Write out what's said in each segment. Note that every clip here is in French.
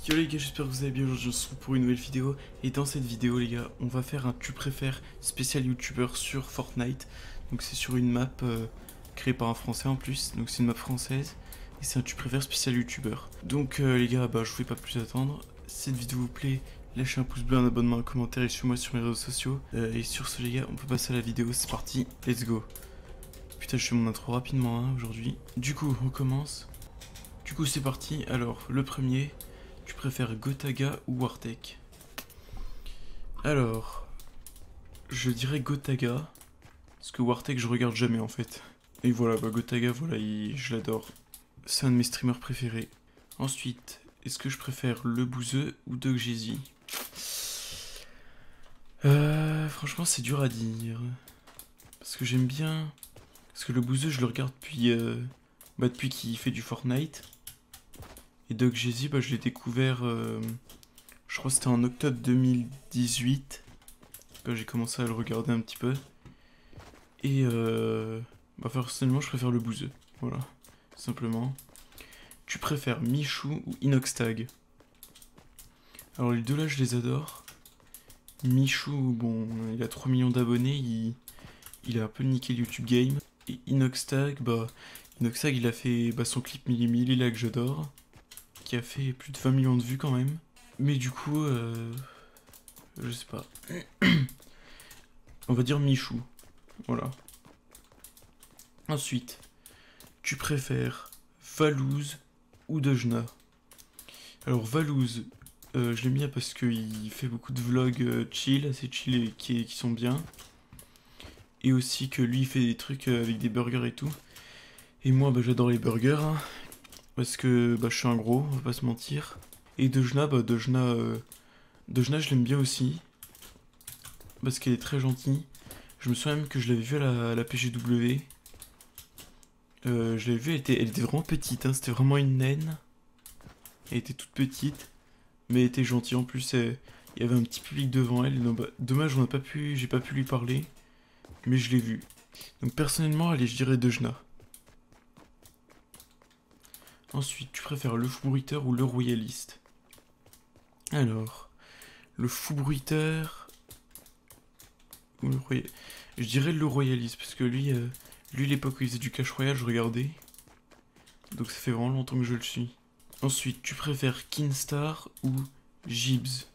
Yo les gars, j'espère que vous allez bien. Aujourd'hui, on se retrouve pour une nouvelle vidéo. Et dans cette vidéo, les gars, on va faire un tu préfères spécial youtubeur sur Fortnite. Donc, c'est sur une map créée par un français en plus. Donc, c'est une map française. Et c'est un tu préfères spécial youtubeur. Donc, les gars, bah, je vous fais pas plus attendre. Si cette vidéo vous plaît, lâchez un pouce bleu, un abonnement, un commentaire et suivez-moi sur mes réseaux sociaux. Et sur ce, les gars, on peut passer à la vidéo. C'est parti, let's go. Putain, je fais mon intro rapidement hein, aujourd'hui. Du coup, on commence. Du coup, c'est parti. Alors, le premier. Tu préfères Gotaga ou Wartek? Alors, je dirais Gotaga, parce que Wartek je regarde jamais en fait. Et voilà, bah Gotaga, voilà, je l'adore. C'est un de mes streamers préférés. Ensuite, est-ce que je préfère Le Bouzeux ou Doc Jeezy? Franchement, c'est dur à dire. Parce que j'aime bien. Parce que Le Bouzeux, je le regarde depuis qu'il fait du Fortnite. Et Doc Jeezy, bah, je l'ai découvert, je crois que c'était en octobre 2018. Quand j'ai commencé à le regarder un petit peu. Et bah, personnellement, je préfère Le Bouzeux. Voilà, simplement. Tu préfères Michou ou Inoxtag? Alors les deux là, je les adore. Michou, bon, il a 3 millions d'abonnés, il a un peu niqué le YouTube Game. Et Inoxtag, Inoxtag, il a fait son clip Mili Mili là que j'adore, qui a fait plus de 20 millions de vues quand même. Mais du coup, je sais pas. On va dire Michou. Voilà. Ensuite, tu préfères Valouz ou Dejna? Alors Valouz, je l'aime bien parce qu'il fait beaucoup de vlogs chill, assez chill et qui sont bien. Et aussi que lui il fait des trucs avec des burgers et tout. Et moi bah, j'adore les burgers, hein, parce que bah, je suis un gros, on va pas se mentir. Et Dejna, Dejna je l'aime bien aussi, parce qu'elle est très gentille. Je me souviens même que je l'avais vue à la PGW. Je l'avais vue, elle était vraiment petite, hein, c'était vraiment une naine. Elle était toute petite, mais elle était gentille en plus. Il y avait un petit public devant elle. Non, bah, dommage, j'ai pas pu lui parler, mais je l'ai vue. Donc personnellement, allez, je dirais Dejna. Ensuite, tu préfères le fou bruiteur ou le royaliste? Alors, le fou bruiteur ou le royaliste? Je dirais le royaliste parce que lui l'époque où il faisait du Clash Royale, je regardais. Donc ça fait vraiment longtemps que je le suis. Ensuite, tu préfères Kinstar ou Gibbs?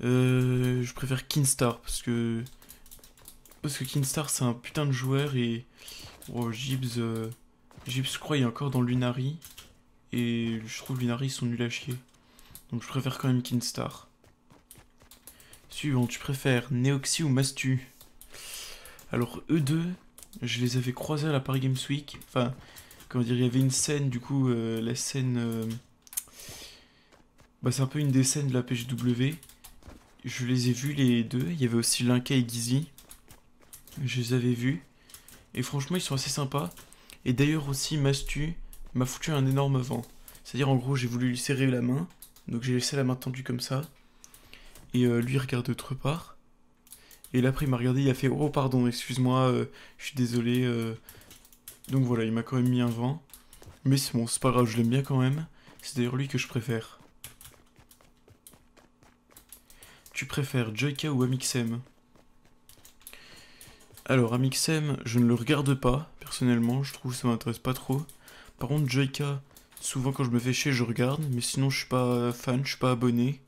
Je préfère Kinstar parce que Kinstar c'est un putain de joueur et Gibbs, je crois il est encore dans Lunari et je trouve Lunari ils sont nuls à chier. Donc je préfère quand même Kinstar. Suivant, tu préfères Neoxy ou Mastu? Alors eux deux, je les avais croisés à la Paris Games Week. Enfin, comment dire, il y avait une scène du coup, la scène, c'est un peu une des scènes de la PGW. Je les ai vus les deux. Il y avait aussi Linka et Gizzy. Je les avais vus. Et franchement, ils sont assez sympas. Et d'ailleurs aussi, Mastu m'a foutu un énorme vent. C'est-à-dire, en gros, j'ai voulu lui serrer la main. Donc j'ai laissé la main tendue comme ça. Et lui, il regarde d'autre part. Et là, après, il m'a regardé, il a fait « Oh, pardon, excuse-moi, je suis désolé. » Donc voilà, il m'a quand même mis un vent. Mais c'est bon, c'est pas grave, je l'aime bien quand même. C'est d'ailleurs lui que je préfère. Tu préfères Joyka ou Amixem? Alors Amixem, je ne le regarde pas, personnellement, je trouve que ça m'intéresse pas trop. Par contre Joyka, souvent quand je me fais chier je regarde, mais sinon je suis pas fan, je suis pas abonné.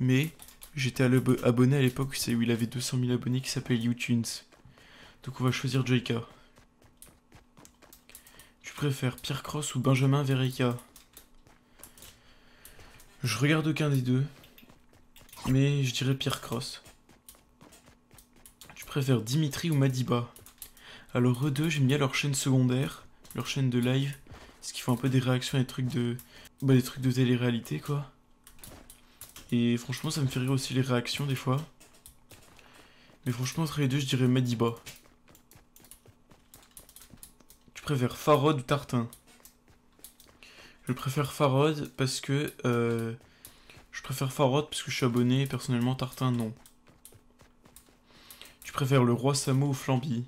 Mais j'étais abonné à l'époque où il avait 200 000 abonnés qui s'appelle YouTunes. Donc on va choisir Joyka. Tu préfères Pierre Cross ou Benjamin Vereka? Je regarde aucun des deux, mais je dirais Pierre Cross. Tu préfères Dimitri ou Madiba? Alors eux deux, j'aime bien leur chaîne secondaire, leur chaîne de live, parce qu'ils font un peu des réactions à des trucs de télé-réalité quoi. Et franchement, ça me fait rire aussi les réactions des fois. Mais franchement, entre les deux, je dirais Madiba. Tu préfères Farod ou Tartin? Je préfère Farod parce que je suis abonné, personnellement Tartin non. Tu préfères le roi Samo ou Flamby?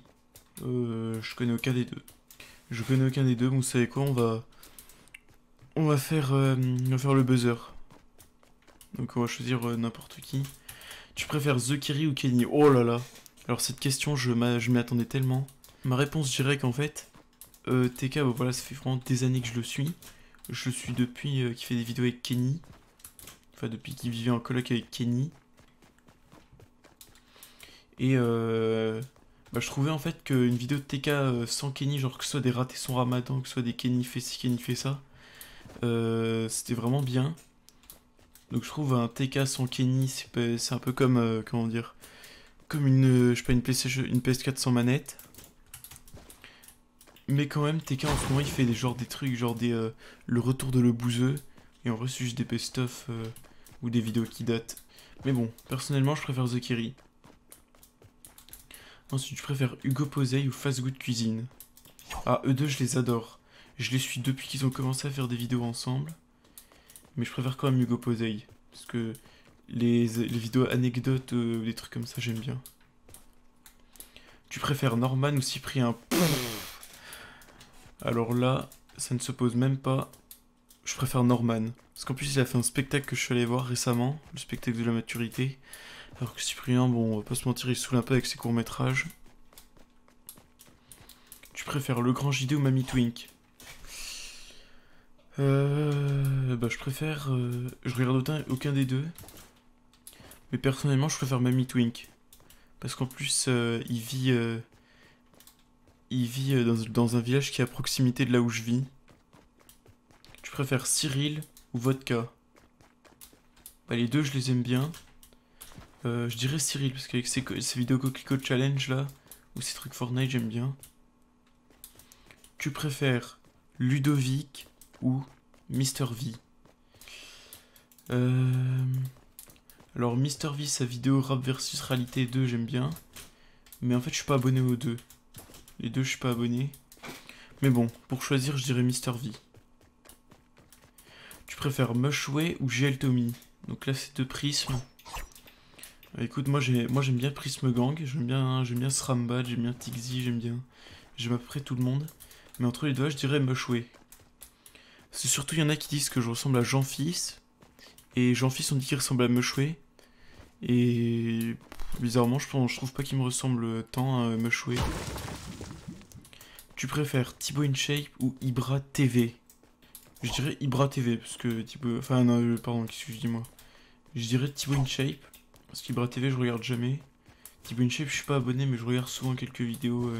Je connais aucun des deux. Je connais aucun des deux, mais vous savez quoi, On va faire le buzzer. Donc on va choisir n'importe qui. Tu préfères The Kiri ou Kenny? Oh là là. Alors cette question, je m'y attendais tellement. Ma réponse, je dirais qu'en fait, TK, bah, voilà, ça fait vraiment des années que je le suis. Je le suis depuis qu'il fait des vidéos avec Kenny. Enfin, depuis qu'il vivait en coloc avec Kenny. Et bah, je trouvais en fait qu'une vidéo de TK sans Kenny, genre que ce soit des ratés son ramadan, que ce soit des Kenny fait ci, Kenny fait ça, c'était vraiment bien. Donc je trouve un TK sans Kenny, c'est un peu comme, comment dire, comme une, je sais pas, une PlayStation, une PS4 sans manette. Mais quand même, TK en ce moment il fait des trucs, genre le retour de le bouseux. Et en vrai, c'est juste des best-of ou des vidéos qui datent. Mais bon, personnellement, je préfère The Kiri. Ensuite, je préfère Hugo Posey ou Fast Good Cuisine. Ah, eux deux, je les adore. Je les suis depuis qu'ils ont commencé à faire des vidéos ensemble. Mais je préfère quand même Hugo Posey. Parce que les vidéos anecdotes, des trucs comme ça, j'aime bien. Tu préfères Norman ou Cyprien? Alors là, ça ne se pose même pas. Je préfère Norman. Parce qu'en plus, il a fait un spectacle que je suis allé voir récemment. Le spectacle de la maturité. Alors que Cyprien, bon, on va pas se mentir, il saoule un peu avec ses courts-métrages. Tu préfères Le Grand JD ou Mamie Twink? Bah je préfère... je regarde aucun des deux. Mais personnellement, je préfère Mamie Twink. Parce qu'en plus, il vit dans un village qui est à proximité de là où je vis. Tu préfères Cyril ou Vodka? Bah les deux, je les aime bien. Je dirais Cyril, parce qu'avec ses vidéos Coquelicot Challenge là, ou ses trucs Fortnite, j'aime bien. Tu préfères Ludovic ou Mister V? Alors Mister V, sa vidéo Rap versus Réalité 2, j'aime bien. Mais en fait, je suis pas abonné aux deux. Les deux, je suis pas abonné. Mais bon, pour choisir, je dirais Mister V. Tu préfères Mushway ou GL Tommy? Donc là, c'est deux prismes. Écoute, moi j'aime bien Prisme Gang, j'aime bien Srambad, j'aime bien Tixi, j'aime à peu près tout le monde. Mais entre les deux, je dirais Mushway. Parce que surtout, il y en a qui disent que je ressemble à Jean-Fils. Et Jean-Fils, on dit qu'il ressemble à Mushway. Et bizarrement, je trouve pas qu'il me ressemble tant à Mushway. Tu préfères Thibaut InShape ou Ibra TV? Je dirais Ibra TV, parce que Thibaut... Enfin, non, pardon, qu'est-ce que je dis moi? Je dirais Thibaut InShape, parce qu'Ibra TV, je regarde jamais. Thibaut InShape, je suis pas abonné, mais je regarde souvent quelques vidéos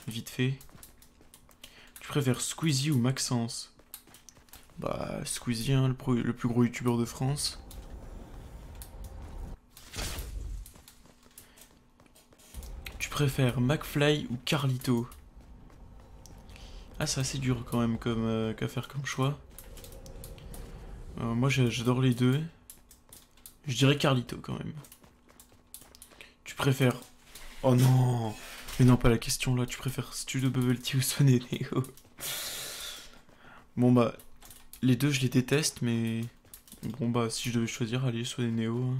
vite fait. Tu préfères Squeezie ou Maxence? Bah, Squeezie, hein, le plus gros youtubeur de France. Tu préfères McFly ou Carlito? Ah, c'est assez dur quand même qu'à faire comme choix. Moi, j'adore les deux. Je dirais Carlito quand même. Tu préfères... Oh non! Mais non, pas la question là. Tu préfères Studio Bubble Tea ou Swan et Neo? Bon bah, les deux je les déteste, mais... Bon bah, si je devais choisir, allez, Swan et Neo. Hein.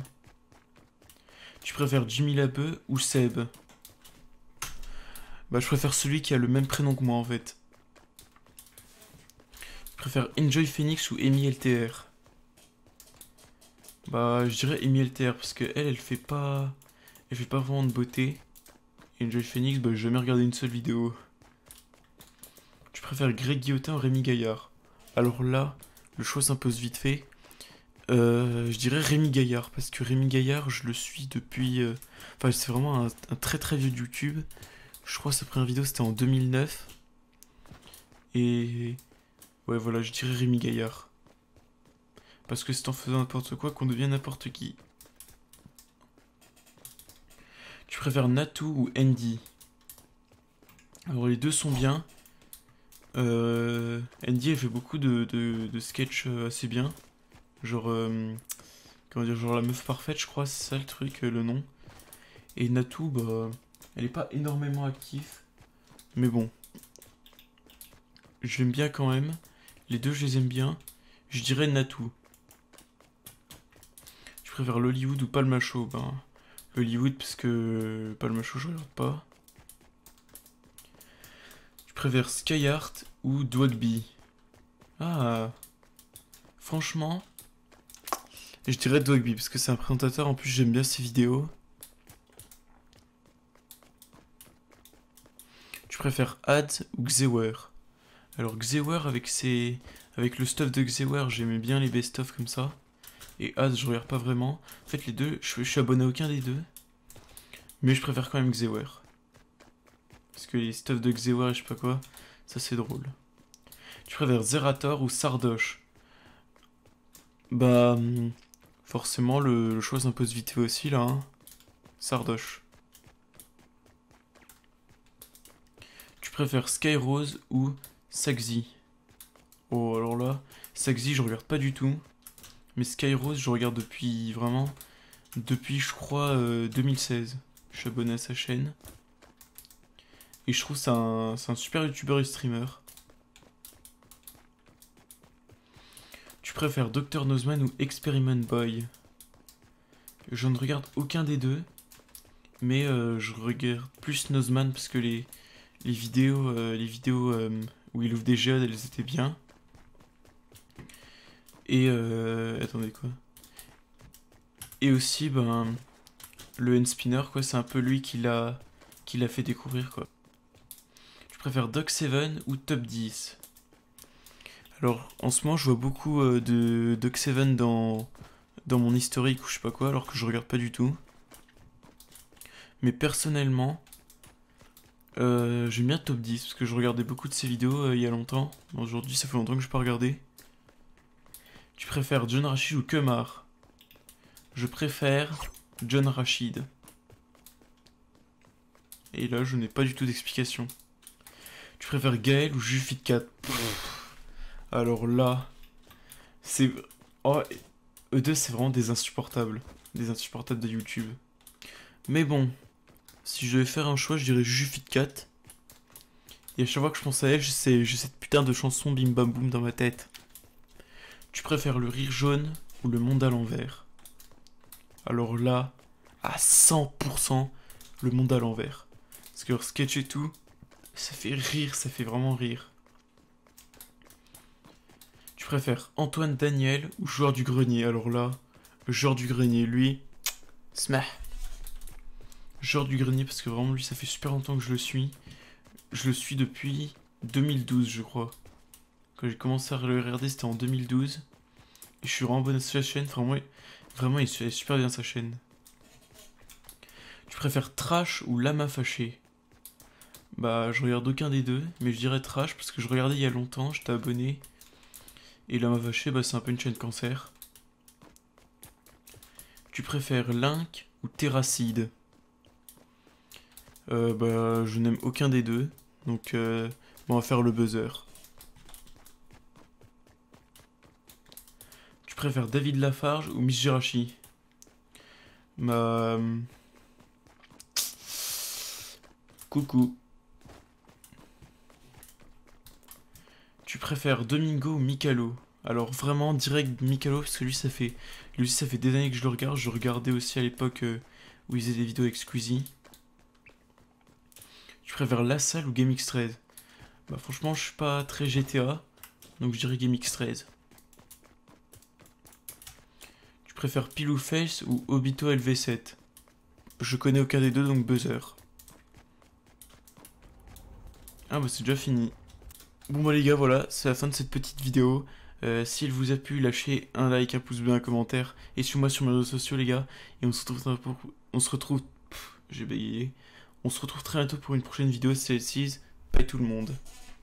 Tu préfères Jimmy Labeu ou Seb? Bah, je préfère celui qui a le même prénom que moi en fait. Je préfère Enjoy Phoenix ou Amy LTR? Bah, je dirais Amy LTR parce que elle fait pas... Elle fait pas vraiment de beauté. Et Enjoy Phoenix, bah, j'ai jamais regardé une seule vidéo. Tu préfères Greg Guillotin ou Rémi Gaillard? Alors là, le choix s'impose vite fait. Je dirais Rémi Gaillard, parce que Rémi Gaillard, je le suis depuis... Enfin, c'est vraiment un très très vieux de YouTube. Je crois que sa première vidéo, c'était en 2009. Et... Ouais, voilà, je dirais Rémi Gaillard. Parce que c'est en faisant n'importe quoi qu'on devient n'importe qui. Tu préfères Natou ou Andy? Alors, les deux sont bien. Andy, elle fait beaucoup de sketchs assez bien. Genre... comment dire, genre la meuf parfaite, je crois, c'est ça le truc, le nom. Et Natou, bah, elle est pas énormément active, mais bon, je l'aime bien quand même. Les deux, je les aime bien. Je dirais Natou. Tu préfères l'Hollywood ou Palma Show? Ben, l'Hollywood parce que Palma Show, je regarde pas. Tu préfères Skyheart ou Dwagby? Ah, Franchement, je dirais Dogby parce que c'est un présentateur. En plus, j'aime bien ses vidéos. Tu préfères Ads ou Xewer? Alors Xewer avec le stuff de Xewer, j'aimais bien les best-of comme ça. Et Ads, je regarde pas vraiment. En fait, les deux, je suis abonné à aucun des deux. Mais je préfère quand même Xewer. Parce que les stuff de Xewer et je sais pas quoi, ça c'est drôle. Tu préfères Zerator ou Sardoche? Bah, forcément, le choix s'impose vite fait aussi là. Hein. Sardoche. Tu préfères Skyrose ou Saxi? Oh, alors là, Saxi, je regarde pas du tout. Mais Skyrose, je regarde depuis vraiment. Depuis, je crois, 2016. Je suis abonné à sa chaîne. Et je trouve que c'est un super youtubeur et streamer. Tu préfères Dr Nozman ou Experiment Boy? Je ne regarde aucun des deux. Mais je regarde plus Nozman parce que les vidéos, où il ouvre des géodes, elles étaient bien. Et attendez quoi. Et aussi, ben, le N-Spinner, quoi, c'est un peu lui qui l'a fait découvrir, quoi. Je préfère Doc 7 ou Top 10? Alors, en ce moment, je vois beaucoup de Doc 7 dans mon historique ou je sais pas quoi, alors que je regarde pas du tout. Mais personnellement, j'aime bien Top 10, parce que je regardais beaucoup de ses vidéos il y a longtemps. Aujourd'hui, ça fait longtemps que je n'ai pas regardé. Tu préfères John Rachid ou Kemar? Je préfère John Rachid. Et là, je n'ai pas du tout d'explication. Tu préfères Gaël ou Jufit4? Alors là, c'est... Oh, eux deux, c'est vraiment des insupportables. Des insupportables de YouTube. Mais bon, si je devais faire un choix, je dirais Jufit4. Et à chaque fois que je pense à elle, j'ai cette putain de chanson Bim Bam Boum dans ma tête. Tu préfères le rire jaune ou le monde à l'envers? Alors là, à 100%, le monde à l'envers. Parce que leur sketch et tout, ça fait rire, ça fait vraiment rire. Tu préfères Antoine Daniel ou Joueur du Grenier? Alors là, le Joueur du Grenier, lui, smah. Joueur du Grenier, parce que vraiment, lui, ça fait super longtemps que je le suis. Je le suis depuis 2012, je crois. Quand j'ai commencé à le regarder, c'était en 2012. Et je suis vraiment abonné à sa chaîne. Vraiment, il fait super bien sa chaîne. Tu préfères Trash ou Lama Fâché? Bah, je regarde aucun des deux, mais je dirais Trash parce que je regardais il y a longtemps, j'étais abonné. Et Lama Fâché, bah, c'est un peu une chaîne cancer. Tu préfères Link ou Terracide? Bah, je n'aime aucun des deux, donc on va faire le buzzer. Tu préfères David Lafarge ou Miss Jirachi? Bah... Coucou. Tu préfères Domingo ou Mikalo? Alors vraiment direct Mikalo parce que lui ça fait des années que je le regarde. Je regardais aussi à l'époque où il faisait des vidéos avec Squeezie. Tu préfères La Salle ou GameX13? Bah franchement je suis pas très GTA, donc je dirais GameX13. Tu préfères Pilou Face ou Obito LV7? Je connais aucun des deux donc buzzer. Ah bah c'est déjà fini. Bon bah les gars voilà, c'est la fin de cette petite vidéo. S'il vous a plu, lâchez un like, un pouce bleu, un commentaire. Et suivez-moi sur mes réseaux sociaux les gars. Et j'ai bégayé. On se retrouve très bientôt pour une prochaine vidéo. C'est Bye tout le monde.